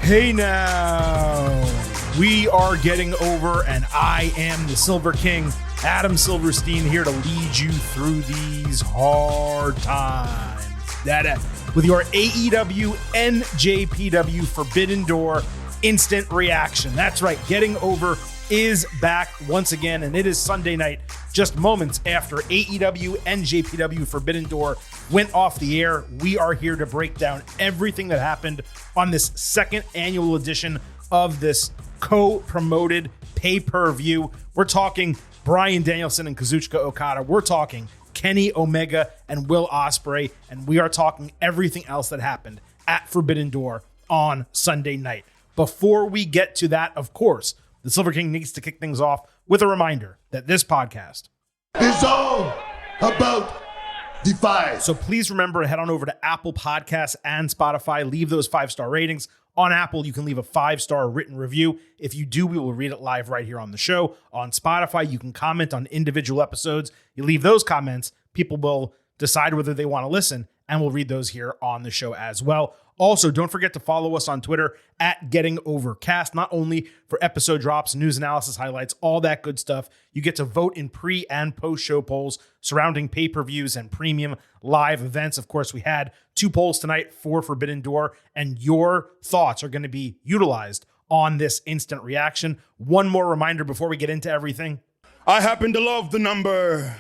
Hey now, we are getting over, and I am the Silver King, Adam Silverstein, here to lead you through these hard times. With your AEW NJPW Forbidden Door instant reaction. That's right, Getting Over is back once again, and it is Sunday night, just moments after AEW NJPW Forbidden Door went off the air. We are here to break down everything that happened on this second annual edition of this co-promoted pay-per-view. We're talking Bryan Danielson and Kazuchika Okada. We're talking Kenny Omega and Will Ospreay, and we are talking everything else that happened at Forbidden Door on Sunday night. Before we get to that, of course, the Silver King needs to kick things off with a reminder that this podcast is all about Defy. So please remember to head on over to Apple Podcasts and Spotify. Leave those 5-star ratings. On Apple, you can leave a 5-star written review. If you do, we will read it live right here on the show. On Spotify, you can comment on individual episodes. You leave those comments, people will decide whether they want to listen, and we'll read those here on the show as well. Also, don't forget to follow us on Twitter at GettingOverCast, not only for episode drops, news analysis highlights, all that good stuff. You get to vote in pre- and post-show polls surrounding pay-per-views and premium live events. Of course, we had 2 polls tonight for Forbidden Door, and your thoughts are going to be utilized on this instant reaction. One more reminder before we get into everything. I happen to love the number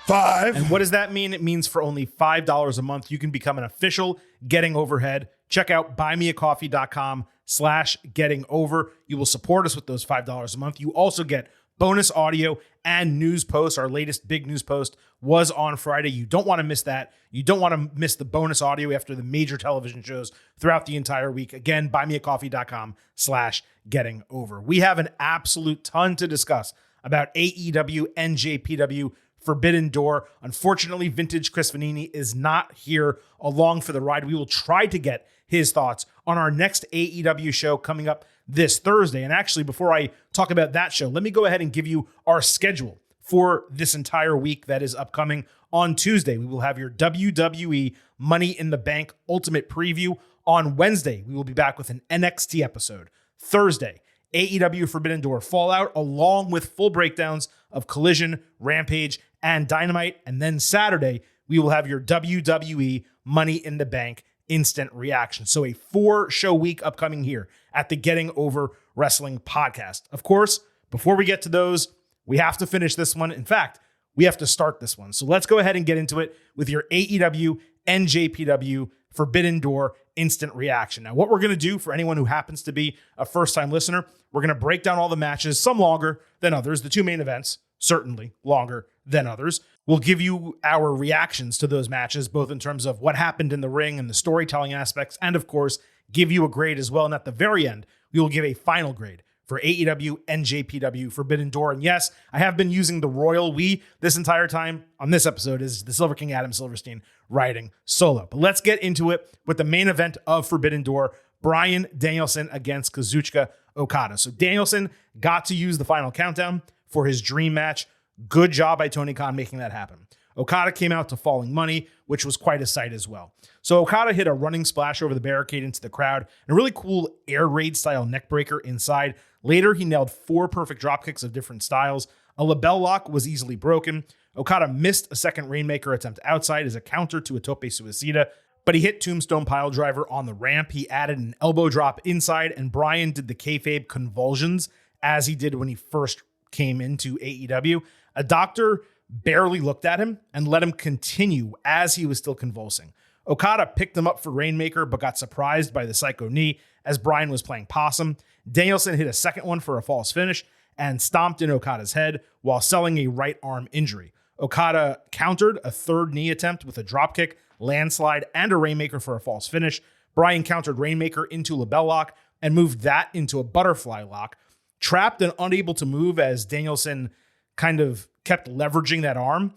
5. And what does that mean? It means for only $5 a month, you can become an official Getting Overhead. Check out buymeacoffee.com/gettingover. You will support us with those $5 a month. You also get bonus audio and news posts. Our latest big news post was on Friday. You don't want to miss that. You don't want to miss the bonus audio after the major television shows throughout the entire week. Again, buymeacoffee.com/gettingover. We have an absolute ton to discuss about AEW NJPW Forbidden Door. Unfortunately, vintage Chris Vanini is not here along for the ride. We will try to get his thoughts on our next AEW show coming up this Thursday. And actually, before I talk about that show, let me go ahead and give you our schedule for this entire week that is upcoming. On Tuesday, we will have your WWE Money in the Bank Ultimate Preview. On Wednesday, we will be back with an NXT episode. Thursday, AEW Forbidden Door Fallout, along with full breakdowns of Collision, Rampage, and Dynamite. And then Saturday, we will have your WWE Money in the Bank instant reaction. So a 4-show week upcoming here at the Getting Over Wrestling podcast. Of course, before we get to those, we have to finish this one. In fact, we have to start this one. So let's go ahead and get into it with your AEW NJPW Forbidden Door instant reaction. Now, what we're going to do for anyone who happens to be a first-time listener, we're going to break down all the matches, some longer than others. The 2 main events, certainly longer than others. We'll give you our reactions to those matches, both in terms of what happened in the ring and the storytelling aspects, and of course, give you a grade as well. And at the very end, we will give a final grade for AEW NJPW Forbidden Door. And yes, I have been using the royal we this entire time. On this episode is the Silver King Adam Silverstein riding solo. But let's get into it with the main event of Forbidden Door, Bryan Danielson against Kazuchika Okada. So Danielson got to use the final countdown for his dream match. Good job by Tony Khan making that happen. Okada came out to Falling Money, which was quite a sight as well. So Okada hit a running splash over the barricade into the crowd, and a really cool air raid style neckbreaker inside. Later, he nailed 4 perfect dropkicks of different styles. A label lock was easily broken. Okada missed a second Rainmaker attempt outside as a counter to a Tope Suicida, but he hit Tombstone Piledriver on the ramp. He added an elbow drop inside, and Bryan did the kayfabe convulsions as he did when he first came into AEW. A doctor barely looked at him and let him continue as he was still convulsing. Okada picked him up for Rainmaker, but got surprised by the Psycho Knee as Bryan was playing possum. Danielson hit a second one for a false finish and stomped in Okada's head while selling a right arm injury. Okada countered a third knee attempt with a dropkick, landslide, and a Rainmaker for a false finish. Bryan countered Rainmaker into label lock and moved that into a butterfly lock. Trapped and unable to move as Danielson kind of kept leveraging that arm,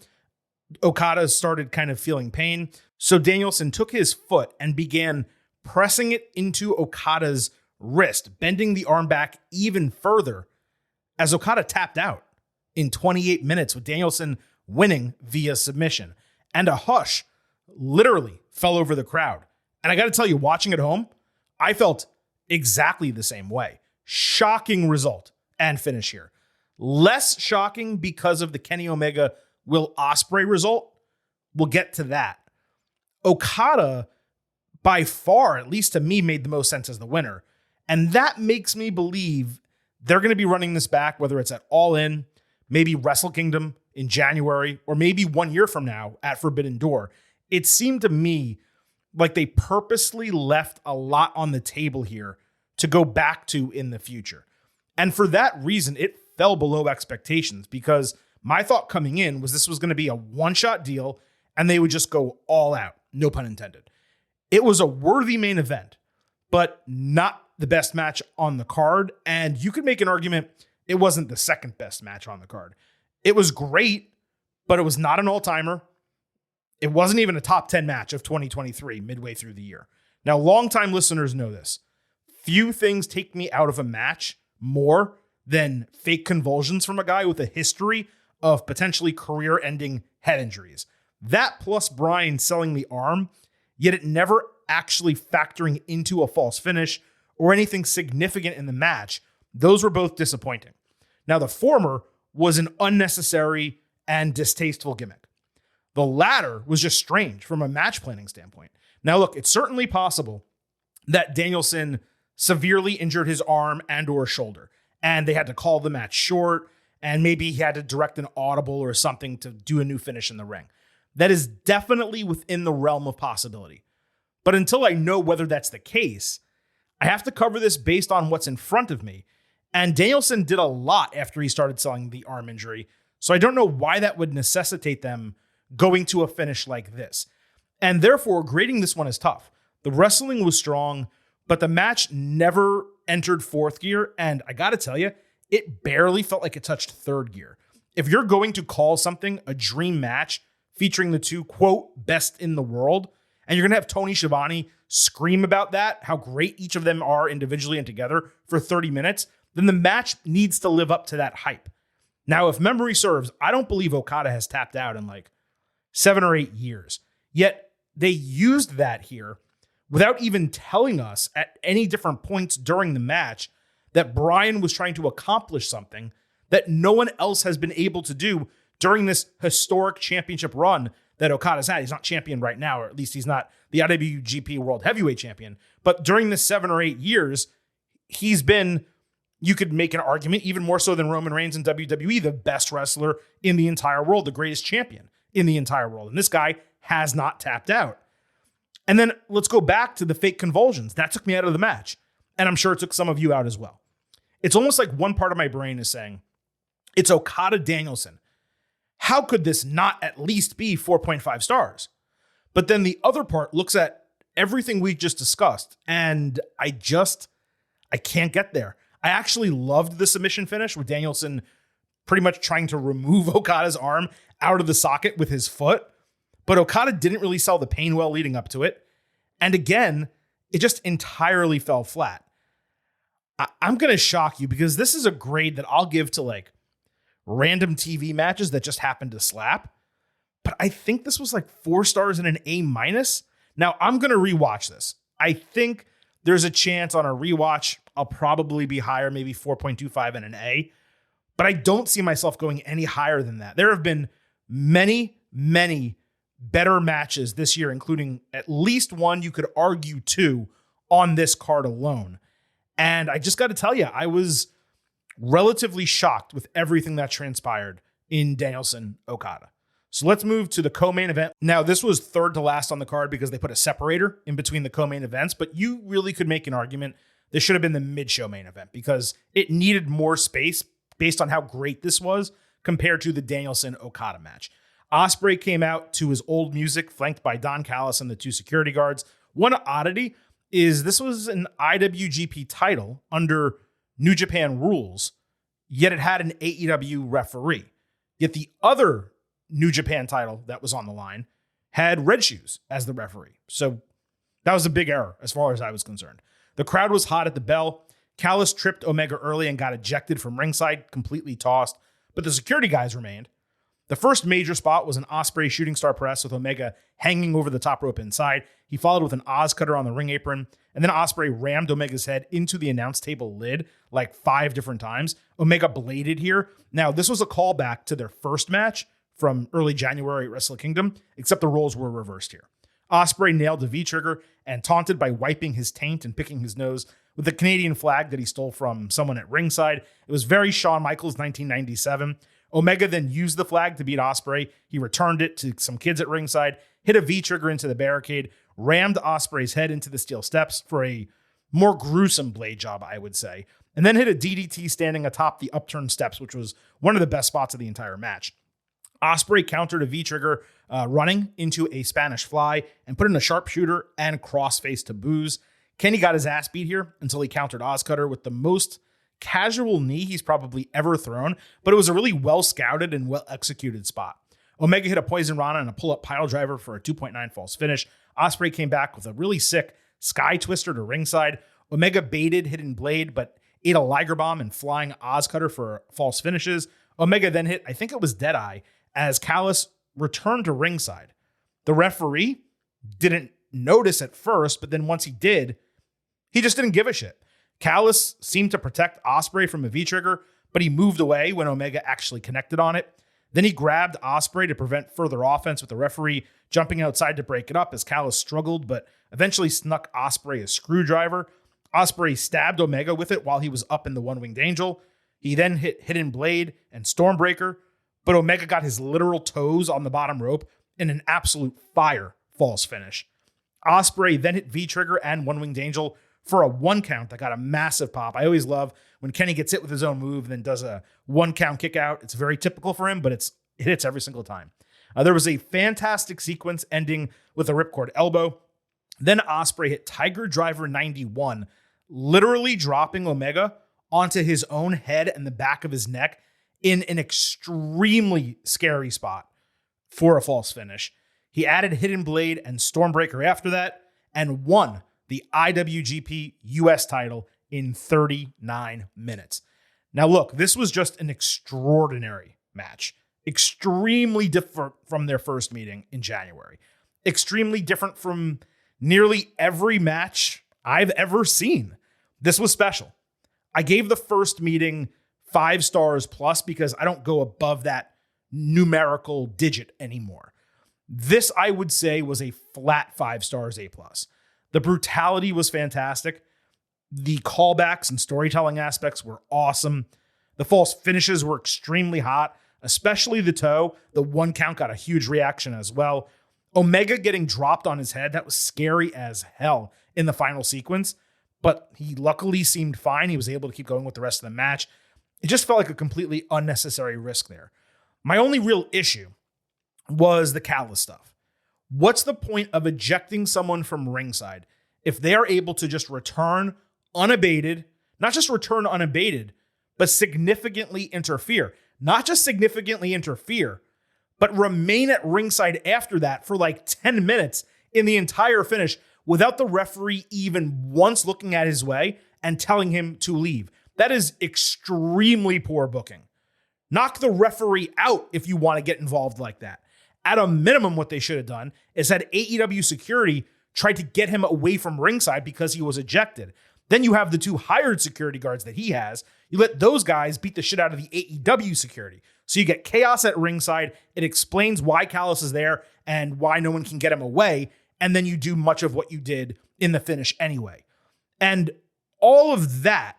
Okada started kind of feeling pain. So Danielson took his foot and began pressing it into Okada's wrist, bending the arm back even further as Okada tapped out in 28 minutes with Danielson winning via submission. And a hush literally fell over the crowd. And I got to tell you, watching at home, I felt exactly the same way. Shocking result and finish here. Less shocking because of the Kenny Omega Will Ospreay result. We'll get to that. Okada, by far, at least to me, made the most sense as the winner. And that makes me believe they're going to be running this back, whether it's at All In, maybe Wrestle Kingdom in January, or maybe 1 year from now at Forbidden Door. It seemed to me like they purposely left a lot on the table here to go back to in the future. And for that reason, it fell below expectations, because my thought coming in was this was going to be a one-shot deal and they would just go all out. No pun intended. It was a worthy main event, but not the best match on the card. And you could make an argument it wasn't the second best match on the card. It was great, but it was not an all-timer. It wasn't even a top 10 match of 2023 midway through the year. Now, longtime listeners know this. Few things take me out of a match more than fake convulsions from a guy with a history of potentially career-ending head injuries. That plus Bryan selling the arm, yet it never actually factoring into a false finish or anything significant in the match. Those were both disappointing. Now, the former was an unnecessary and distasteful gimmick. The latter was just strange from a match planning standpoint. Now, look, it's certainly possible that Danielson severely injured his arm and or shoulder, and they had to call the match short, and maybe he had to direct an audible or something to do a new finish in the ring. That is definitely within the realm of possibility. But until I know whether that's the case, I have to cover this based on what's in front of me. And Danielson did a lot after he started selling the arm injury, so I don't know why that would necessitate them going to a finish like this. And therefore, grading this one is tough. The wrestling was strong, but the match never entered fourth gear, and I gotta tell you, it barely felt like it touched third gear. If you're going to call something a dream match featuring the two, quote, best in the world, and you're gonna have Tony Schiavone scream about that, how great each of them are individually and together for 30 minutes, then the match needs to live up to that hype. Now, if memory serves, I don't believe Okada has tapped out in like 7 or 8 years. Yet they used that here without even telling us at any different points during the match that Bryan was trying to accomplish something that no one else has been able to do during this historic championship run that Okada's had. He's not champion right now, or at least he's not the IWGP World Heavyweight Champion. But during this 7 or 8 years, he's been, you could make an argument, even more so than Roman Reigns in WWE, the best wrestler in the entire world, the greatest champion in the entire world. And this guy has not tapped out. And then let's go back to the fake convulsions. That took me out of the match. And I'm sure it took some of you out as well. It's almost like one part of my brain is saying, it's Okada Danielson. How could this not at least be 4.5 stars? But then the other part looks at everything we just discussed, and I can't get there. I actually loved the submission finish with Danielson pretty much trying to remove Okada's arm out of the socket with his foot. But Okada didn't really sell the pain well leading up to it. And again, it just entirely fell flat. I'm going to shock you because this is a grade that I'll give to like random TV matches that just happened to slap. But I think this was like 4 stars and an A-. Now I'm going to rewatch this. I think there's a chance on a rewatch I'll probably be higher, maybe 4.25 and an A. But I don't see myself going any higher than that. There have been many, many better matches this year, including at least one, you could argue 2 on this card alone. And I just got to tell you, I was relatively shocked with everything that transpired in Danielson Okada. So let's move to the co-main event. Now, this was third to last on the card because they put a separator in between the co-main events, but you really could make an argument this should have been the mid-show main event because it needed more space based on how great this was compared to the Danielson Okada match. Ospreay came out to his old music, flanked by Don Callis and the 2 security guards. One oddity is this was an IWGP title under New Japan rules, yet it had an AEW referee. Yet the other New Japan title that was on the line had Red Shoes as the referee. So that was a big error as far as I was concerned. The crowd was hot at the bell. Callis tripped Omega early and got ejected from ringside, completely tossed. But the security guys remained. The first major spot was an Ospreay shooting star press with Omega hanging over the top rope inside. He followed with an Oz cutter on the ring apron, and then Ospreay rammed Omega's head into the announce table lid like 5 different times. Omega bladed here. Now, this was a callback to their first match from early January at Wrestle Kingdom, except the roles were reversed here. Ospreay nailed the V-trigger and taunted by wiping his taint and picking his nose with the Canadian flag that he stole from someone at ringside. It was very Shawn Michaels 1997. Omega then used the flag to beat Ospreay. He returned it to some kids at ringside, hit a V-trigger into the barricade, rammed Ospreay's head into the steel steps for a more gruesome blade job, I would say, and then hit a DDT standing atop the upturned steps, which was one of the best spots of the entire match. Ospreay countered a V-trigger running into a Spanish fly and put in a sharpshooter and crossface to Booze. Kenny got his ass beat here until he countered Ozcutter with the most casual knee he's probably ever thrown, but it was a really well-scouted and well-executed spot. Omega hit a Poison Rana and a pull-up pile driver for a 2.9 false finish. Ospreay came back with a really sick Sky Twister to ringside. Omega baited Hidden Blade, but ate a Liger Bomb and Flying Ozcutter for false finishes. Omega then hit, I think it was Deadeye, as Callis returned to ringside. The referee didn't notice at first, but then once he did, he just didn't give a shit. Callis seemed to protect Ospreay from a V-trigger, but he moved away when Omega actually connected on it. Then he grabbed Ospreay to prevent further offense, with the referee jumping outside to break it up as Callis struggled, but eventually snuck Ospreay a screwdriver. Ospreay stabbed Omega with it while he was up in the One-Winged Angel. He then hit Hidden Blade and Stormbreaker, but Omega got his literal toes on the bottom rope in an absolute fire false finish. Ospreay then hit V-trigger and One-Winged Angel for a 1 count that got a massive pop. I always love when Kenny gets hit with his own move and then does a 1 count kick out. It's very typical for him, but it hits every single time. There was a fantastic sequence ending with a ripcord elbow. Then Ospreay hit Tiger Driver 91, literally dropping Omega onto his own head and the back of his neck in an extremely scary spot for a false finish. He added Hidden Blade and Stormbreaker after that and won the IWGP US title in 39 minutes. Now look, this was just an extraordinary match. Extremely different from their first meeting in January. Extremely different from nearly every match I've ever seen. This was special. I gave the first meeting 5 stars plus because I don't go above that numerical digit anymore. This, I would say, was a flat 5 stars A+. The brutality was fantastic. The callbacks and storytelling aspects were awesome. The false finishes were extremely hot, especially the toe. The 1 count got a huge reaction as well. Omega getting dropped on his head, that was scary as hell in the final sequence, but he luckily seemed fine. He was able to keep going with the rest of the match. It just felt like a completely unnecessary risk there. My only real issue was the Callis stuff. What's the point of ejecting someone from ringside if they are able to just return unabated, not just return unabated, but significantly interfere? Not just significantly interfere, but remain at ringside after that for like 10 minutes in the entire finish without the referee even once looking at his way and telling him to leave. That is extremely poor booking. Knock the referee out if you want to get involved like that. At a minimum, what they should have done is had AEW security tried to get him away from ringside because he was ejected. Then you have the 2 hired security guards that he has. You let those guys beat the shit out of the AEW security. So you get chaos at ringside. It explains why Callis is there and why no one can get him away. And then you do much of what you did in the finish anyway. And all of that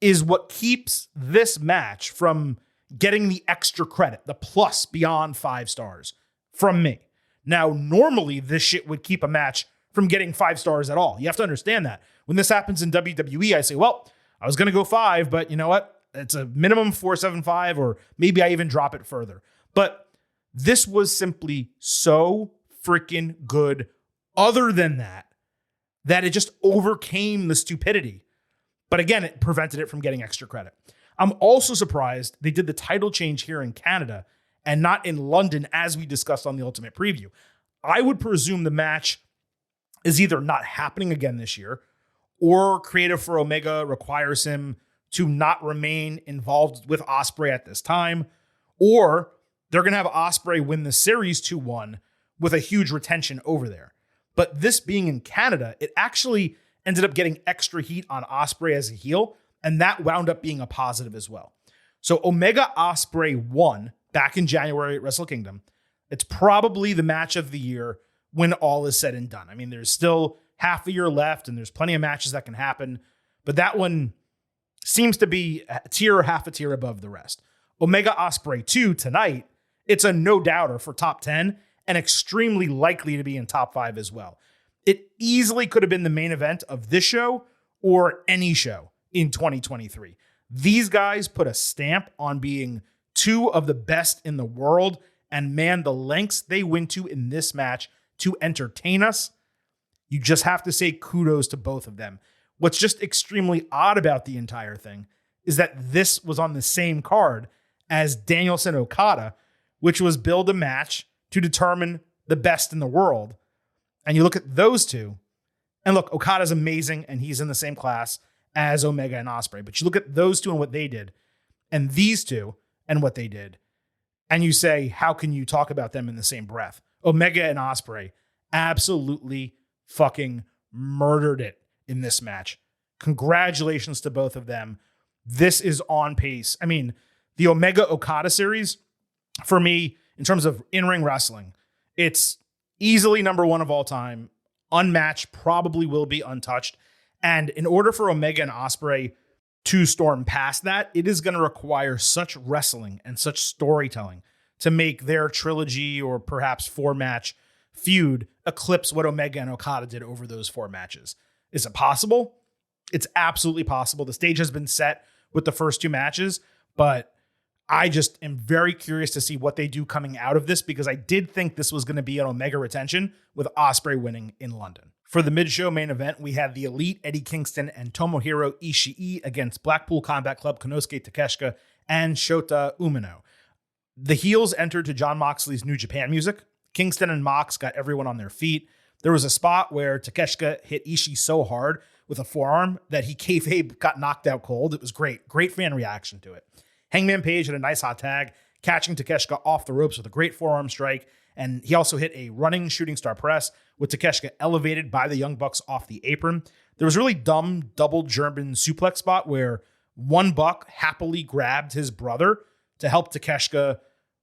is what keeps this match from getting the extra credit, the plus beyond 5 stars from me. Now, normally this shit would keep a match from getting 5 stars at all. You have to understand that. When this happens in WWE, I say, well, I was going to go 5, but you know what? It's a minimum 4.75, or maybe I even drop it further. But this was simply so freaking good. Other than that it just overcame the stupidity. But again, it prevented it from getting extra credit. I'm also surprised they did the title change here in Canada and not in London, as we discussed on the Ultimate Preview. I would presume the match is either not happening again this year, or Creative for Omega requires him to not remain involved with Ospreay at this time, or they're going to have Ospreay win the series 2-1 with a huge retention over there. But this being in Canada, it actually ended up getting extra heat on Ospreay as a heel, and that wound up being a positive as well. So Omega Ospreay won back in January at Wrestle Kingdom. It's probably the match of the year when all is said and done. I mean, there's still half a year left, and there's plenty of matches that can happen, but that one seems to be a tier or half a tier above the rest. Omega Ospreay 2 tonight, it's a no-doubter for top 10 and extremely likely to be in top 5 as well. It easily could have been the main event of this show or any show in 2023. These guys put a stamp on being two of the best in the world, and man, the lengths they went to in this match to entertain us, you just have to say kudos to both of them. What's just extremely odd about the entire thing is that this was on the same card as Danielson Okada, which was billed a match to determine the best in the world. And you look at those two, and look, Okada's amazing, and he's in the same class as Omega and Ospreay. But you look at those two and what they did, and these two and what they did, and you say, how can you talk about them in the same breath? Omega and Ospreay absolutely fucking murdered it in this match. Congratulations to both of them. This is on pace. I mean, the Omega Okada series, for me, in terms of in-ring wrestling, it's easily number one of all time, unmatched, probably will be untouched. And in order for Omega and Ospreay to storm past that, it is going to require such wrestling and such storytelling to make their trilogy or perhaps 4-match feud eclipse what Omega and Okada did over those 4 matches. Is it possible? It's absolutely possible. The stage has been set with the first 2 matches, but I just am very curious to see what they do coming out of this, because I did think this was going to be an Omega retention with Ospreay winning in London. For the mid-show main event, we had the Elite, Eddie Kingston, and Tomohiro Ishii against Blackpool Combat Club, Konosuke Takeshita, and Shota Umino. The heels entered to Jon Moxley's New Japan music. Kingston and Mox got everyone on their feet. There was a spot where Takeshita hit Ishii so hard with a forearm that he kayfabe got knocked out cold. It was great. Great fan reaction to it. Hangman Page had a nice hot tag, catching Takeshita off the ropes with a great forearm strike. And he also hit a running shooting star press with Takeshita elevated by the Young Bucks off the apron. There was a really dumb double German suplex spot where one Buck happily grabbed his brother to help Takeshita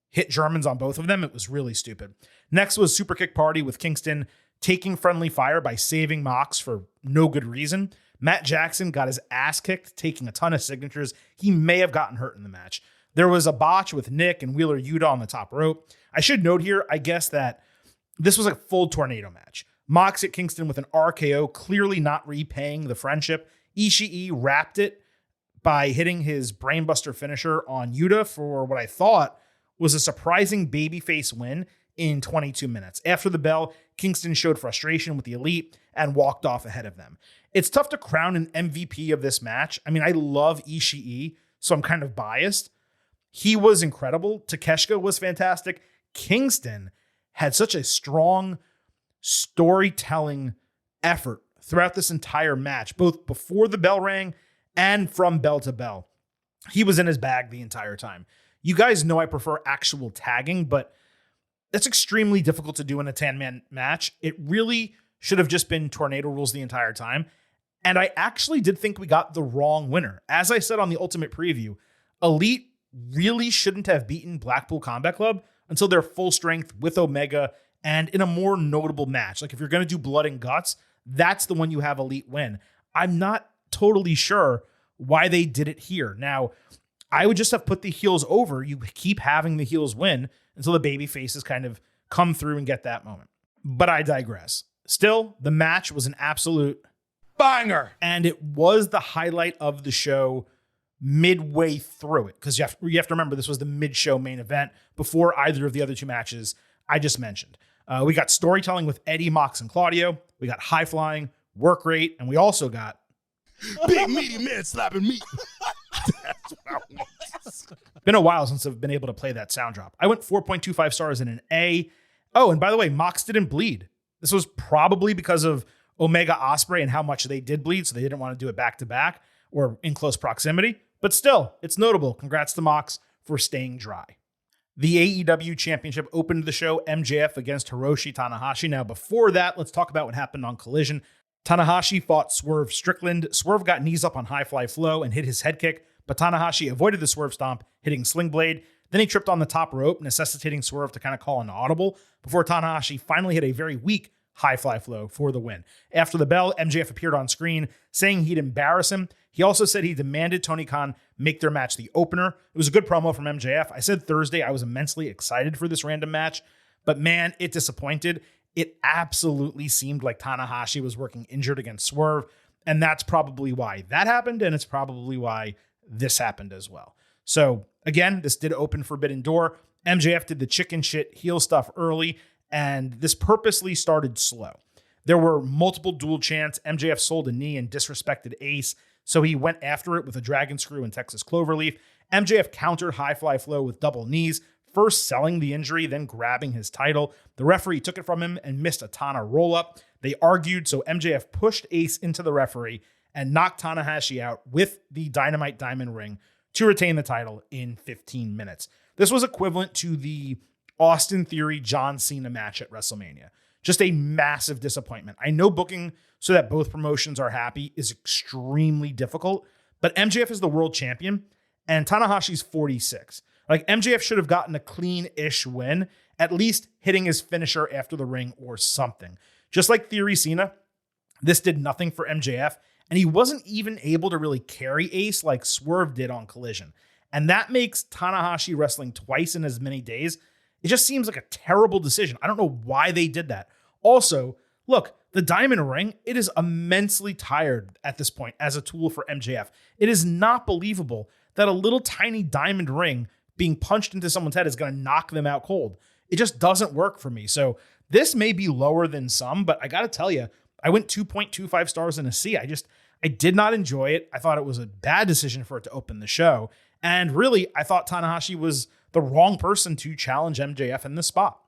hit Germans on both of them. It was really stupid. Next was Super Kick Party with Kingston taking friendly fire by saving Mox for no good reason. Matt Jackson got his ass kicked, taking a ton of signatures. He may have gotten hurt in the match. There was a botch with Nick and Wheeler Yuta on the top rope. I should note here, I guess, that this was a full tornado match. Mox hit Kingston with an RKO, clearly not repaying the friendship. Ishii wrapped it by hitting his brainbuster finisher on Yuta for what I thought was a surprising babyface win in 22 minutes. After the bell, Kingston showed frustration with the Elite and walked off ahead of them. It's tough to crown an MVP of this match. I mean, I love Ishii, so I'm kind of biased. He was incredible. Takeshita was fantastic. Kingston had such a strong storytelling effort throughout this entire match, both before the bell rang and from bell to bell. He was in his bag the entire time. You guys know I prefer actual tagging, but that's extremely difficult to do in a 10-man match. It really should have just been tornado rules the entire time. And I actually did think we got the wrong winner. As I said on the Ultimate Preview, Elite really shouldn't have beaten Blackpool Combat Club until they're full strength with Omega and in a more notable match. Like if you're going to do blood and guts, that's the one you have Elite win. I'm not totally sure why they did it here. Now, I would just have put the heels over. You keep having the heels win until the baby faces kind of come through and get that moment. But I digress. Still, the match was an absolute banger. And it was the highlight of the show midway through it. Because you have to remember, this was the mid-show main event before either of the other 2 matches I just mentioned. We got storytelling with Eddie, Mox, and Claudio. We got high flying, work rate, and we also got big meaty man slapping meat. That's what I want. Been a while since I've been able to play that sound drop. I went 4.25 stars in an A. Oh, and by the way, Mox didn't bleed. This was probably because of Omega Ospreay and how much they did bleed, so they didn't want to do it back-to-back or in close proximity. But still, it's notable. Congrats to Mox for staying dry. The AEW Championship opened the show, MJF against Hiroshi Tanahashi. Now, before that, let's talk about what happened on Collision. Tanahashi fought Swerve Strickland. Swerve got knees up on High Fly Flow and hit his head kick, but Tanahashi avoided the Swerve stomp, hitting Sling Blade. Then he tripped on the top rope, necessitating Swerve to kind of call an audible before Tanahashi finally hit a very weak High Fly Flow for the win. After the bell, MJF appeared on screen saying he'd embarrass him. He also said he demanded Tony Khan make their match the opener. It was a good promo from MJF. I said Thursday I was immensely excited for this random match, but man, it disappointed. It absolutely seemed like Tanahashi was working injured against Swerve, and that's probably why that happened, and it's probably why this happened as well. So again, this did open Forbidden Door. MJF did the chicken shit heel stuff early, and this purposely started slow. There were multiple dual chants. MJF sold a knee and disrespected Ace, so he went after it with a dragon screw and Texas Cloverleaf. MJF countered High Fly Flow with double knees, first selling the injury, then grabbing his title. The referee took it from him and missed a Tana roll-up. They argued, so MJF pushed Ace into the referee and knocked Tanahashi out with the Dynamite Diamond Ring to retain the title in 15 minutes. This was equivalent to the Austin Theory John Cena match at WrestleMania. Just a massive disappointment. I know booking so that both promotions are happy is extremely difficult, but MJF is the world champion and Tanahashi's 46. Like, MJF should have gotten a clean-ish win, at least hitting his finisher after the ring or something. Just like Theory Cena, this did nothing for MJF, and he wasn't even able to really carry Ace like Swerve did on Collision. And that makes Tanahashi wrestling twice in as many days. It just seems like a terrible decision. I don't know why they did that. Also, look, the diamond ring, it is immensely tired at this point as a tool for MJF. It is not believable that a little tiny diamond ring being punched into someone's head is going to knock them out cold. It just doesn't work for me. So this may be lower than some, but I got to tell you, I went 2.25 stars in a C. I did not enjoy it. I thought it was a bad decision for it to open the show. And really, I thought Tanahashi was the wrong person to challenge MJF in this spot.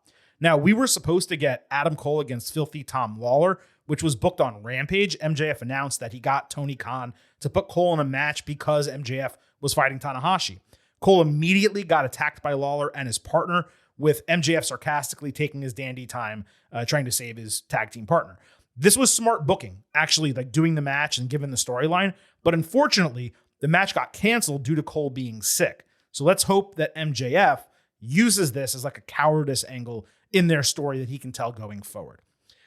Now, we were supposed to get Adam Cole against Filthy Tom Lawler, which was booked on Rampage. MJF announced that he got Tony Khan to put Cole in a match because MJF was fighting Tanahashi. Cole immediately got attacked by Lawler and his partner, with MJF sarcastically taking his dandy time trying to save his tag team partner. This was smart booking, actually, like doing the match and given the storyline. But unfortunately, the match got canceled due to Cole being sick. So let's hope that MJF uses this as like a cowardice angle in their story that he can tell going forward.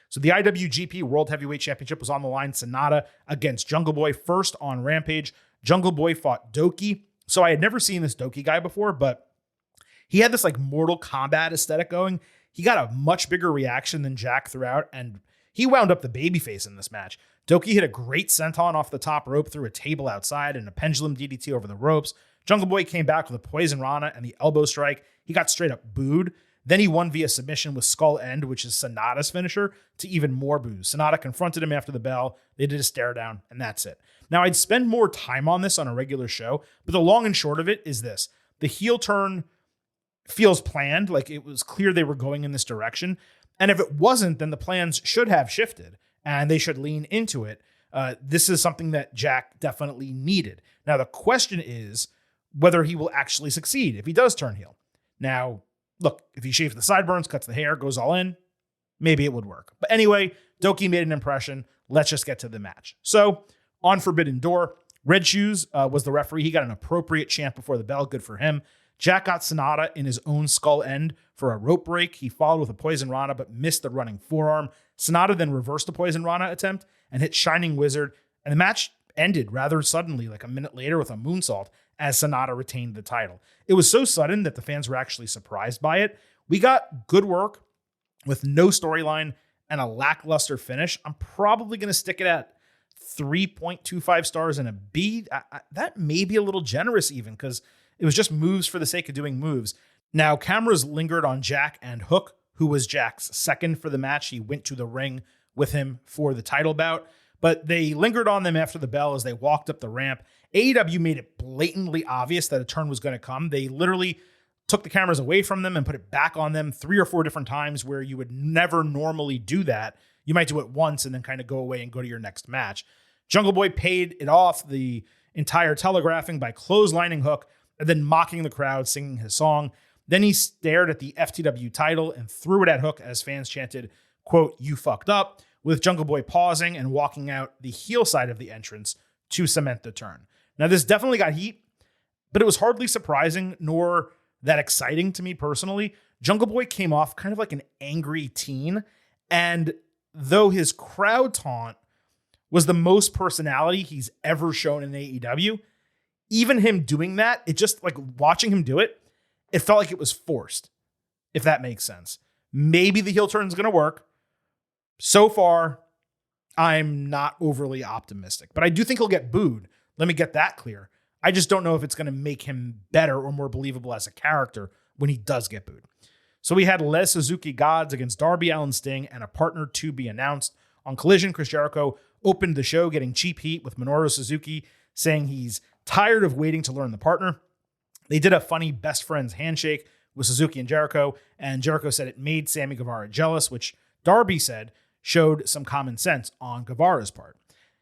So the IWGP World Heavyweight Championship was on the line. Sonata against Jungle Boy, first on Rampage. Jungle Boy fought Doki. So I had never seen this Doki guy before, but he had this like Mortal Kombat aesthetic going. He got a much bigger reaction than Jack throughout, and he wound up the babyface in this match. Doki hit a great senton off the top rope through a table outside and a pendulum DDT over the ropes. Jungle Boy came back with a Poison Rana and the elbow strike. He got straight up booed. Then he won via submission with Skull End, which is Sonata's finisher, to even more boos. Sonata confronted him after the bell. They did a stare down, and that's it. Now, I'd spend more time on this on a regular show, but the long and short of it is this. The heel turn feels planned, like it was clear they were going in this direction. And if it wasn't, then the plans should have shifted, and they should lean into it. This is something that Jack definitely needed. Now, the question is whether he will actually succeed if he does turn heel. Now, look, if he shaves the sideburns, cuts the hair, goes all in, maybe it would work. But anyway, Doki made an impression. Let's just get to the match. So, on Forbidden Door, Red Shoes was the referee. He got an appropriate chant before the bell. Good for him. Jack got Sonata in his own Skull End for a rope break. He followed with a Poison Rana, but missed the running forearm. Sonata then reversed the Poison Rana attempt and hit Shining Wizard. And the match ended rather suddenly, like a minute later, with a moonsault as Sonata retained the title. It was so sudden that the fans were actually surprised by it. We got good work with no storyline and a lackluster finish. I'm probably going to stick it at 3.25 stars and a B. That may be a little generous even, because it was just moves for the sake of doing moves. Now, cameras lingered on Jack and Hook, who was Jack's second for the match. He went to the ring with him for the title bout, but they lingered on them after the bell as they walked up the ramp. AEW made it blatantly obvious that a turn was going to come. They literally took the cameras away from them and put it back on them 3 or 4 different times where you would never normally do that. You might do it once and then kind of go away and go to your next match. Jungle Boy paid it off, the entire telegraphing, by clotheslining Hook and then mocking the crowd, singing his song. Then he stared at the FTW title and threw it at Hook as fans chanted, quote, "You fucked up," with Jungle Boy pausing and walking out the heel side of the entrance to cement the turn. Now, this definitely got heat, but it was hardly surprising nor that exciting to me personally. Jungle Boy came off kind of like an angry teen, and though his crowd taunt was the most personality he's ever shown in AEW, even him doing that, it just like watching him do it, it felt like it was forced, if that makes sense. Maybe the heel turn is going to work. So far, I'm not overly optimistic, but I do think he'll get booed. Let me get that clear. I just don't know if it's going to make him better or more believable as a character when he does get booed. So we had Les Suzuki Gods against Darby Allin, Sting, and a partner to be announced. On Collision, Chris Jericho opened the show getting cheap heat with Minoru Suzuki saying he's tired of waiting to learn the partner. They did a funny best friends handshake with Suzuki and Jericho said it made Sammy Guevara jealous, which Darby said showed some common sense on Guevara's part.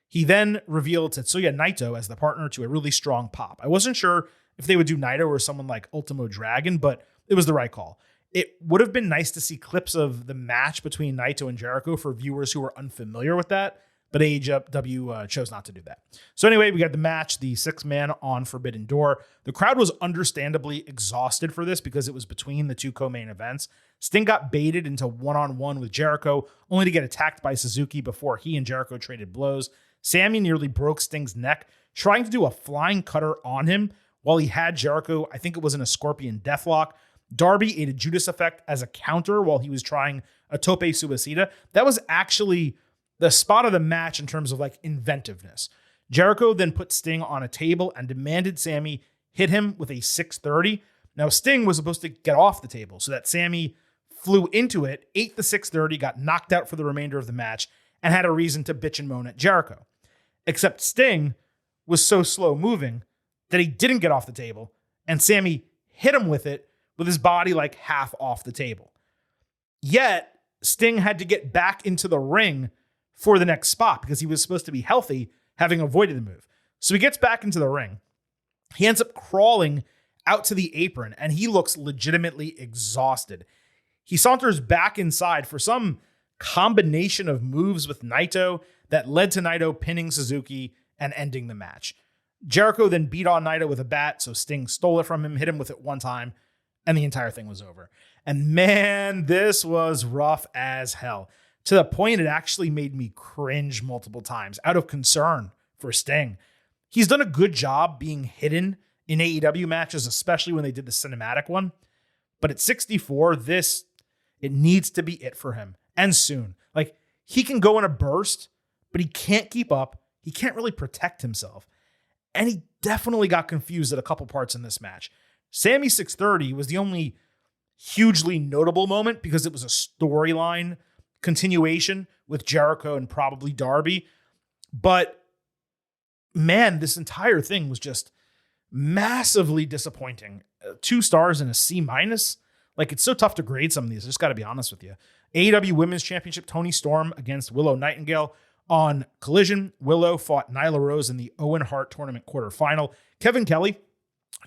He then revealed Tetsuya Naito as the partner to a really strong pop. I wasn't sure if they would do Naito or someone like Ultimo Dragon, but it was the right call. It would have been nice to see clips of the match between Naito and Jericho for viewers who are unfamiliar with that, but AEW chose not to do that. So anyway, we got the match, the 6-man on Forbidden Door. The crowd was understandably exhausted for this because it was between the two co-main events. Sting got baited into one-on-one with Jericho, only to get attacked by Suzuki before he and Jericho traded blows. Sammy nearly broke Sting's neck, trying to do a flying cutter on him while he had Jericho, I think it was in a Scorpion Deathlock. Darby ate a Judas effect as a counter while he was trying a Tope Suicida. That was actually the spot of the match in terms of like inventiveness. Jericho then put Sting on a table and demanded Sammy hit him with a 630. Now Sting was supposed to get off the table so that Sammy flew into it, ate the 630, got knocked out for the remainder of the match, and had a reason to bitch and moan at Jericho. Except Sting was so slow moving that he didn't get off the table, and Sammy hit him with it with his body like half off the table. Yet, Sting had to get back into the ring for the next spot because he was supposed to be healthy, having avoided the move. So he gets back into the ring. He ends up crawling out to the apron, and he looks legitimately exhausted. He saunters back inside for some combination of moves with Naito that led to Naito pinning Suzuki and ending the match. Jericho then beat on Naito with a bat, so Sting stole it from him, hit him with it one time, and the entire thing was over. And man, this was rough as hell. To the point it actually made me cringe multiple times out of concern for Sting. He's done a good job being hidden in AEW matches, especially when they did the cinematic one. But at 64, it needs to be it for him. And soon. Like, he can go in a burst, but he can't keep up. He can't really protect himself. And he definitely got confused at a couple parts in this match. Sammy 630 was the only hugely notable moment because it was a storyline continuation with Jericho and probably Darby. But man, this entire thing was just massively disappointing. 2 stars and a C-. Like, it's so tough to grade some of these. I just got to be honest with you. AEW Women's Championship, Toni Storm against Willow Nightingale. On Collision, Willow fought Nyla Rose in the Owen Hart Tournament quarterfinal. Kevin Kelly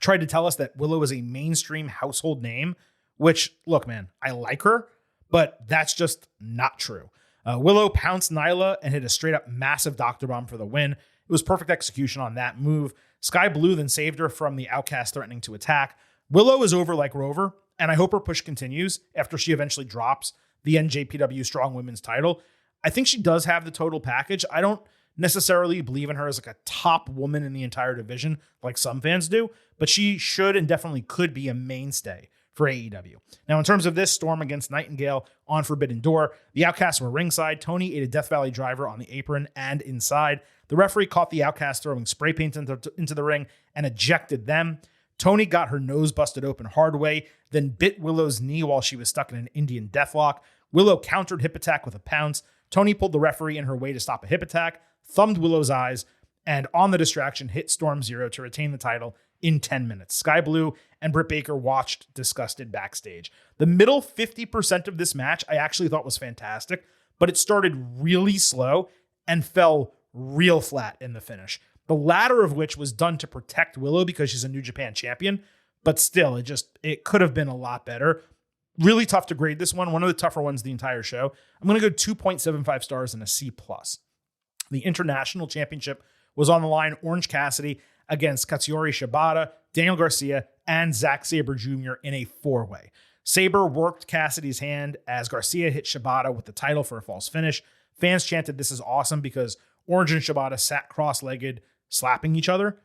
tried to tell us that Willow is a mainstream household name, which, look, man, I like her, but that's just not true. Willow pounced Nyla and hit a straight-up massive Dr. Bomb for the win. It was perfect execution on that move. Sky Blue then saved her from the Outcast threatening to attack. Willow is over like Rover, and I hope her push continues after she eventually drops the NJPW Strong Women's title. I think she does have the total package. I don't necessarily believe in her as like a top woman in the entire division like some fans do, but she should and definitely could be a mainstay for AEW. Now, in terms of this, Storm against Nightingale on Forbidden Door, the Outcasts were ringside. Tony ate a Death Valley driver on the apron and inside. The referee caught the Outcasts throwing spray paint into the ring and ejected them. Tony got her nose busted open hard way, then bit Willow's knee while she was stuck in an Indian Deathlock. Willow countered hip attack with a pounce. Tony pulled the referee in her way to stop a hip attack, thumbed Willow's eyes, and on the distraction hit Storm Zero to retain the title in 10 minutes. Sky Blue and Britt Baker watched disgusted backstage. The middle 50% of this match I actually thought was fantastic, but it started really slow and fell real flat in the finish. The latter of which was done to protect Willow because she's a New Japan champion, but still, it could have been a lot better. Really tough to grade this one. One of the tougher ones the entire show. I'm going to go 2.75 stars and a C+. The International Championship was on the line. Orange Cassidy against Katsuyori Shibata, Daniel Garcia, and Zack Sabre Jr. in a four-way. Sabre worked Cassidy's hand as Garcia hit Shibata with the title for a false finish. Fans chanted, "This is awesome," because Orange and Shibata sat cross-legged, slapping each other.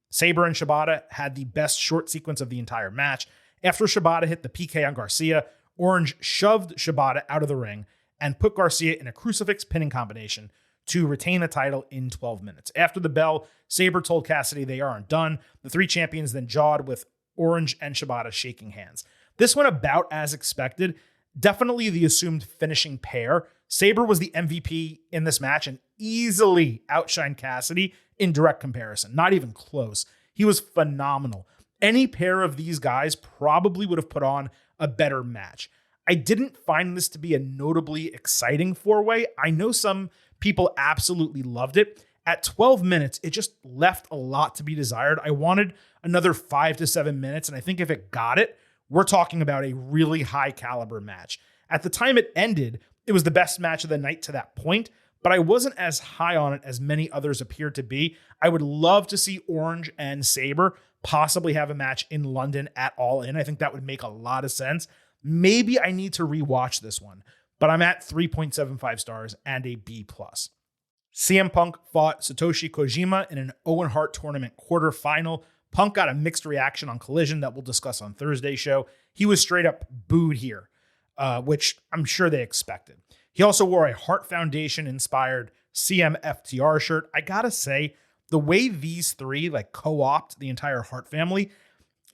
Sabre and Shibata had the best short sequence of the entire match. After Shibata hit the PK on Garcia, Orange shoved Shibata out of the ring and put Garcia in a crucifix pinning combination to retain the title in 12 minutes. After the bell, Sabre told Cassidy they aren't done. The three champions then jawed with Orange and Shibata shaking hands. This went about as expected. Definitely the assumed finishing pair. Sabre was the MVP in this match and easily outshined Cassidy in direct comparison. Not even close. He was phenomenal. Any pair of these guys probably would have put on a better match. I didn't find this to be a notably exciting four-way. I know some people absolutely loved it. At 12 minutes, it just left a lot to be desired. I wanted another 5 to 7 minutes, and I think if it got it, we're talking about a really high caliber match. At the time it ended, it was the best match of the night to that point, but I wasn't as high on it as many others appeared to be. I would love to see Orange and Sabre possibly have a match in London at All In. I think that would make a lot of sense. Maybe I need to rewatch this one, but I'm at 3.75 stars and a B+. CM Punk fought Satoshi Kojima in an Owen Hart tournament quarterfinal. Punk got a mixed reaction on Collision that we'll discuss on Thursday's show. He was straight up booed here, which I'm sure they expected. He also wore a Hart Foundation-inspired CMFTR shirt. I gotta say, the way these three co-opt the entire Hart family,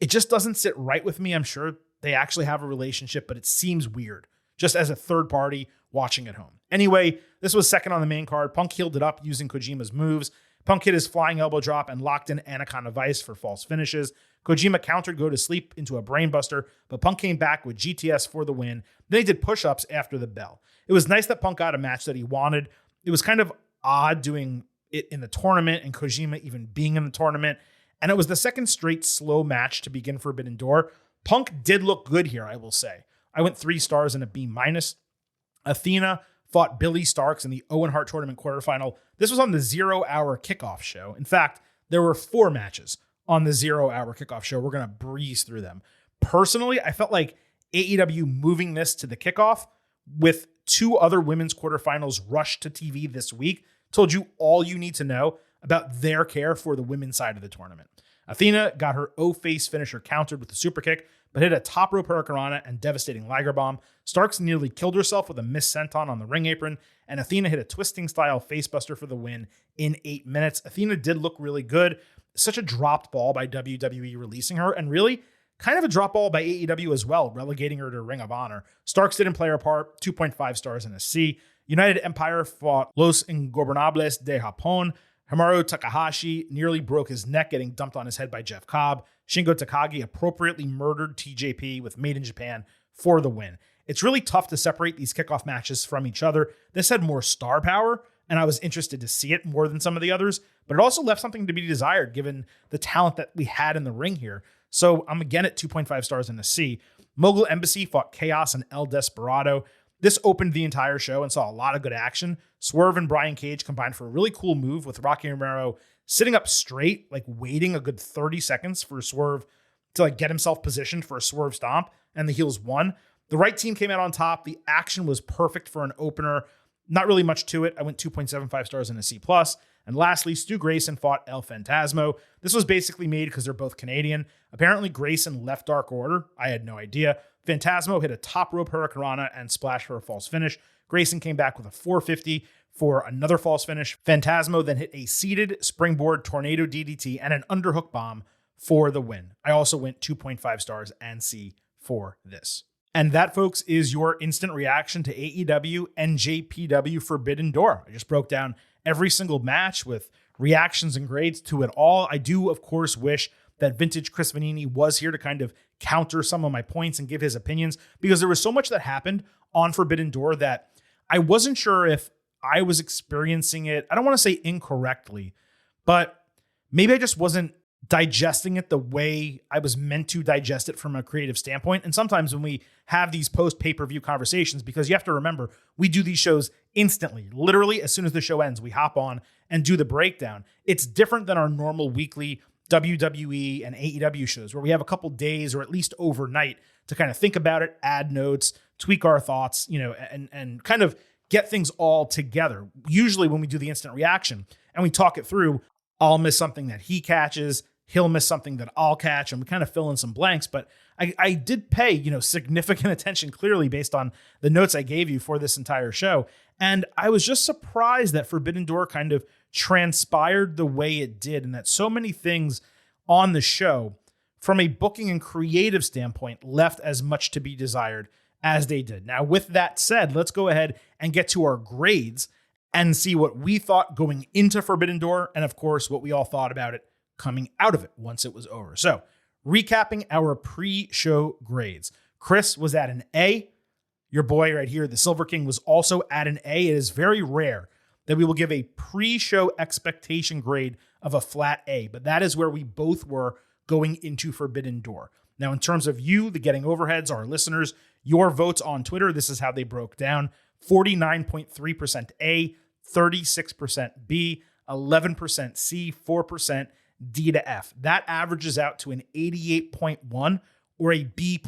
it just doesn't sit right with me. I'm sure they actually have a relationship, but it seems weird, just as a third party watching at home. Anyway, this was second on the main card. Punk healed it up using Kojima's moves. Punk hit his flying elbow drop and locked in Anaconda Vice for false finishes. Kojima countered Go to Sleep into a brainbuster, but Punk came back with GTS for the win. Then he did push-ups after the bell. It was nice that Punk got a match that he wanted. It was kind of odd doing it in the tournament and Kojima even being in the tournament. And it was the second straight slow match to begin Forbidden Door. Punk did look good here, I will say. I went 3 stars and a B-. Athena fought Billy Starks in the Owen Hart Tournament quarterfinal. This was on the 0-hour kickoff show. In fact, there were 4 matches on the 0-hour kickoff show. We're going to breeze through them. Personally, I felt like AEW moving this to the kickoff with 2 other women's quarterfinals rushed to TV this week told you all you need to know about their care for the women's side of the tournament. Athena got her O-face finisher countered with a super kick, but hit a top rope hurricanrana and devastating Liger bomb. Starks nearly killed herself with a missed senton on the ring apron, and Athena hit a twisting style facebuster for the win in 8 minutes. Athena did look really good. Such a dropped ball by WWE releasing her, and really kind of a drop ball by AEW as well, relegating her to Ring of Honor. Starks didn't play her part, 2.5 stars and a C. United Empire fought Los Ingobernables de Japón. Hamaru Takahashi nearly broke his neck getting dumped on his head by Jeff Cobb. Shingo Takagi appropriately murdered TJP with Made in Japan for the win. It's really tough to separate these kickoff matches from each other. This had more star power, and I was interested to see it more than some of the others, but it also left something to be desired given the talent that we had in the ring here. So I'm again at 2.5 stars and a C. Mogul Embassy fought Chaos and El Desperado. This opened the entire show and saw a lot of good action. Swerve and Brian Cage combined for a really cool move with Rocky Romero sitting up straight, waiting a good 30 seconds for Swerve to get himself positioned for a Swerve stomp, and the heels won. The right team came out on top. The action was perfect for an opener. Not really much to it. I went 2.75 stars and a C+. And lastly, Stu Grayson fought El Phantasmo. This was basically made because they're both Canadian. Apparently, Grayson left Dark Order. I had no idea. Phantasmo hit a top rope hurricanrana and splash for a false finish. Grayson came back with a 450 for another false finish. Phantasmo then hit a seated springboard tornado DDT and an underhook bomb for the win. I also went 2.5 stars and C for this. And that, folks, is your instant reaction to AEW NJPW Forbidden Door. I just broke down every single match with reactions and grades to it all. I do, of course, wish that vintage Chris Vanini was here to kind of counter some of my points and give his opinions, because there was so much that happened on Forbidden Door that I wasn't sure if I was experiencing it. I don't want to say incorrectly, but maybe I just wasn't digesting it the way I was meant to digest it from a creative standpoint. And sometimes when we have these post pay-per-view conversations, because you have to remember, we do these shows instantly. Literally, as soon as the show ends, we hop on and do the breakdown. It's different than our normal weekly WWE and AEW shows where we have a couple days or at least overnight to kind of think about it, add notes, tweak our thoughts, and kind of get things all together. Usually when we do the instant reaction and we talk it through, I'll miss something that he catches, he'll miss something that I'll catch, and we kind of fill in some blanks. But I did pay, significant attention clearly based on the notes I gave you for this entire show. And I was just surprised that Forbidden Door kind of transpired the way it did, and that so many things on the show from a booking and creative standpoint left as much to be desired as they did. Now, with that said, let's go ahead and get to our grades and see what we thought going into Forbidden Door, and of course, what we all thought about it coming out of it once it was over. So, recapping our pre-show grades. Chris was at an A. Your boy right here, the Silver King, was also at an A. It is very rare that we will give a pre-show expectation grade of a flat A, but that is where we both were going into Forbidden Door. Now, in terms of you, the Getting Overheads, our listeners, your votes on Twitter, this is how they broke down. 49.3% A, 36% B, 11% C, 4% D to F. That averages out to an 88.1 or a B+.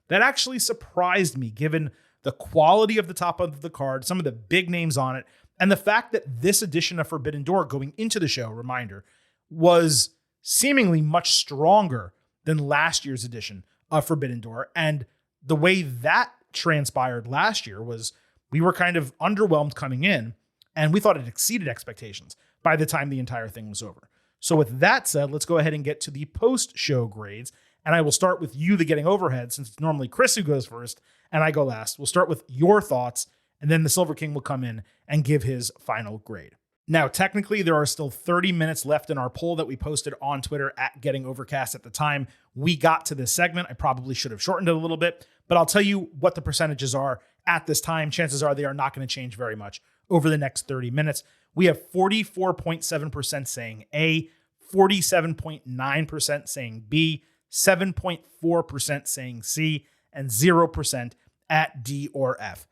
That actually surprised me given the quality of the top of the card, some of the big names on it, and the fact that this edition of Forbidden Door going into the show, reminder, was seemingly much stronger than last year's edition of Forbidden Door. And the way that transpired last year was we were kind of underwhelmed coming in, and we thought it exceeded expectations by the time the entire thing was over. So with that said, let's go ahead and get to the post-show grades. And I will start with you, the Getting Overhead, since it's normally Chris who goes first and I go last. We'll start with your thoughts, and then the Silver King will come in and give his final grade. Now, technically, there are still 30 minutes left in our poll that we posted on Twitter at Getting Overcast at the time we got to this segment. I probably should have shortened it a little bit, but I'll tell you what the percentages are at this time. Chances are they are not going to change very much over the next 30 minutes. We have 44.7% saying A, 47.9% saying B, 7.4% saying C, and 0% at D or F.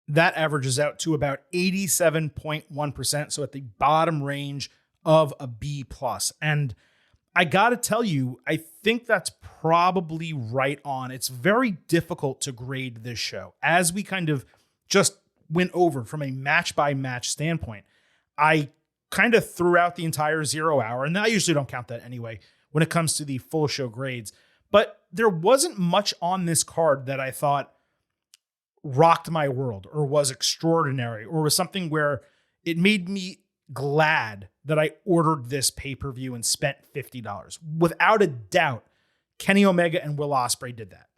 That averages out to about 87.1%, so at the bottom range of a B+. And I gotta tell you, I think that's probably right on. It's very difficult to grade this show. As we kind of just went over from a match-by-match standpoint, I kind of threw out the entire 0 hour, and I usually don't count that anyway when it comes to the full show grades. But there wasn't much on this card that I thought rocked my world or was extraordinary or was something where it made me glad that I ordered this pay-per-view and spent $50. Without a doubt, Kenny Omega and Will Ospreay did that.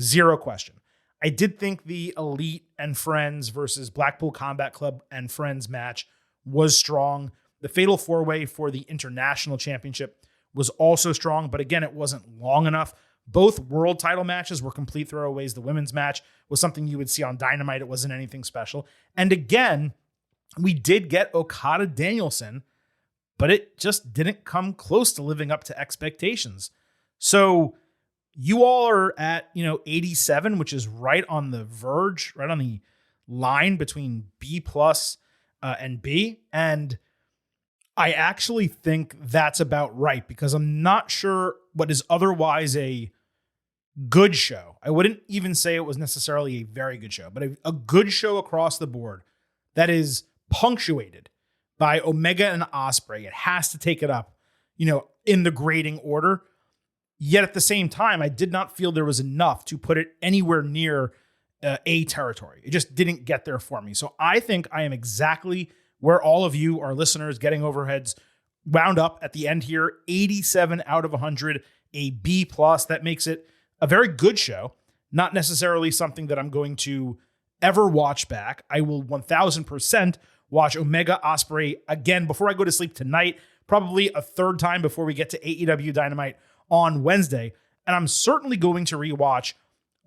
Zero question. I did think the Elite and Friends versus Blackpool Combat Club and Friends match was strong. The Fatal 4-Way for the International Championship was also strong, but again, it wasn't long enough. Both world title matches were complete throwaways. The women's match was something you would see on Dynamite. It wasn't anything special. And again, we did get Okada Danielson, but it just didn't come close to living up to expectations. So you all are at, 87, which is right on the verge, right on the line between B+ and B. And I actually think that's about right because I'm not sure what is otherwise a good show. I wouldn't even say it was necessarily a very good show, but a good show across the board that is punctuated by Omega and Ospreay. It has to take it up, in the grading order. Yet at the same time, I did not feel there was enough to put it anywhere near A territory. It just didn't get there for me. So I think I am exactly where all of you, our listeners, Getting Overheads, wound up at the end here. 87 out of 100, a B+. That makes it a very good show. Not necessarily something that I'm going to ever watch back. I will 1000% watch Omega Ospreay again before I go to sleep tonight, probably a third time before we get to AEW Dynamite on Wednesday. And I'm certainly going to rewatch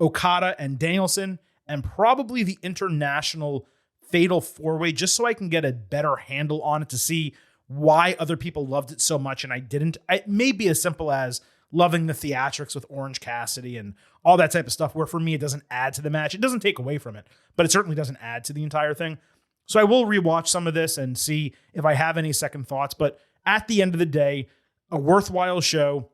Okada and Danielson and probably the International Fatal 4-Way just so I can get a better handle on it to see why other people loved it so much and I didn't. It may be as simple as loving the theatrics with Orange Cassidy and all that type of stuff, where for me, it doesn't add to the match. It doesn't take away from it, but it certainly doesn't add to the entire thing. So I will rewatch some of this and see if I have any second thoughts. But at the end of the day, a worthwhile show,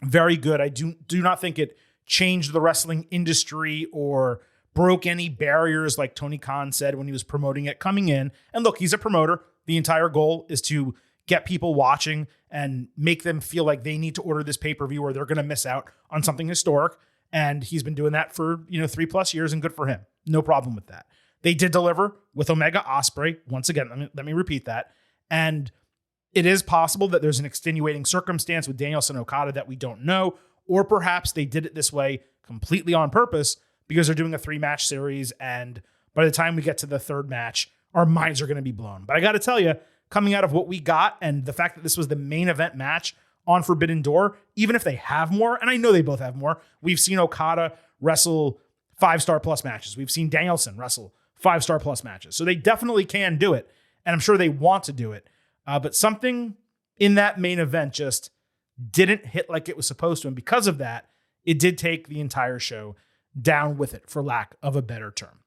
very good. I do not think it changed the wrestling industry or broke any barriers like Tony Khan said when he was promoting it coming in. And look, he's a promoter. The entire goal is to get people watching and make them feel like they need to order this pay-per-view or they're going to miss out on something historic. And he's been doing that for 3+ years, and good for him. No problem with that. They did deliver with Omega Ospreay. Once again, let me repeat that. And it is possible that there's an extenuating circumstance with Danielson Okada that we don't know, or perhaps they did it this way completely on purpose because they're doing a 3-match series, and by the time we get to the third match, our minds are going to be blown. But I got to tell you, coming out of what we got and the fact that this was the main event match on Forbidden Door, even if they have more, and I know they both have more, we've seen Okada wrestle 5-star plus matches. We've seen Danielson wrestle 5-star plus matches. So they definitely can do it, and I'm sure they want to do it. But something in that main event just didn't hit like it was supposed to, and because of that, it did take the entire show down with it, for lack of a better term.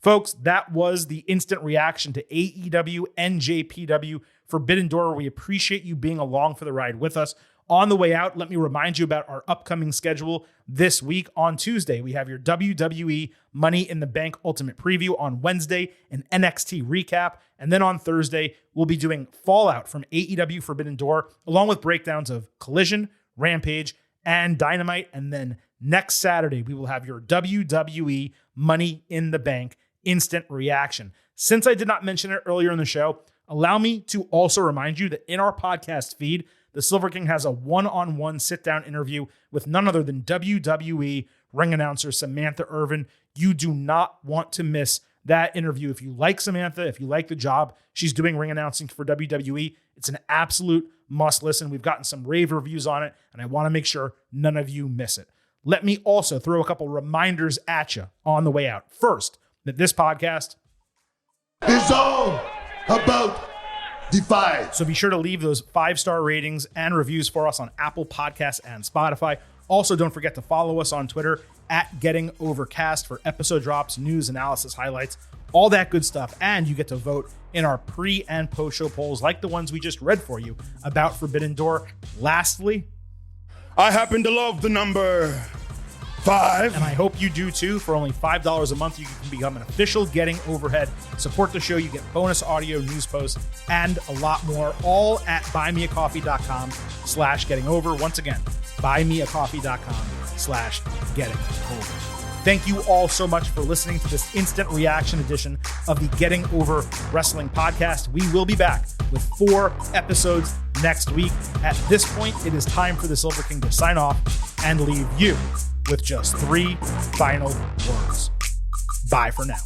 Folks, that was the instant reaction to AEW NJPW Forbidden Door. We appreciate you being along for the ride with us. On the way out, let me remind you about our upcoming schedule this week. On Tuesday, we have your WWE Money in the Bank Ultimate Preview. On Wednesday, an NXT recap. And then on Thursday, we'll be doing Fallout from AEW Forbidden Door, along with breakdowns of Collision, Rampage, and Dynamite. And then next Saturday, we will have your WWE Money in the Bank instant reaction. Since I did not mention it earlier in the show, allow me to also remind you that in our podcast feed, the Silver King has a one-on-one sit-down interview with none other than WWE ring announcer Samantha Irvin. You do not want to miss that interview. If you like Samantha, if you like the job she's doing ring announcing for WWE, it's an absolute must listen. We've gotten some rave reviews on it, and I want to make sure none of you miss it. Let me also throw a couple reminders at you on the way out. First, that this podcast is all about Defy. So be sure to leave those 5-star ratings and reviews for us on Apple Podcasts and Spotify. Also, don't forget to follow us on Twitter at GettingOvercast for episode drops, news, analysis, highlights, all that good stuff. And you get to vote in our pre- and post-show polls like the ones we just read for you about Forbidden Door. Lastly, I happen to love the number 5. And I hope you do too. For only $5 a month, you can become an official Getting Overhead. Support the show. You get bonus audio, news posts, and a lot more, all at buymeacoffee.com/gettingover. Once again, buymeacoffee.com/gettingover. Thank you all so much for listening to this instant reaction edition of the Getting Over Wrestling podcast. We will be back with 4 episodes next week. At this point, it is time for the Silver King to sign off and leave you with just 3 final words. Bye for now.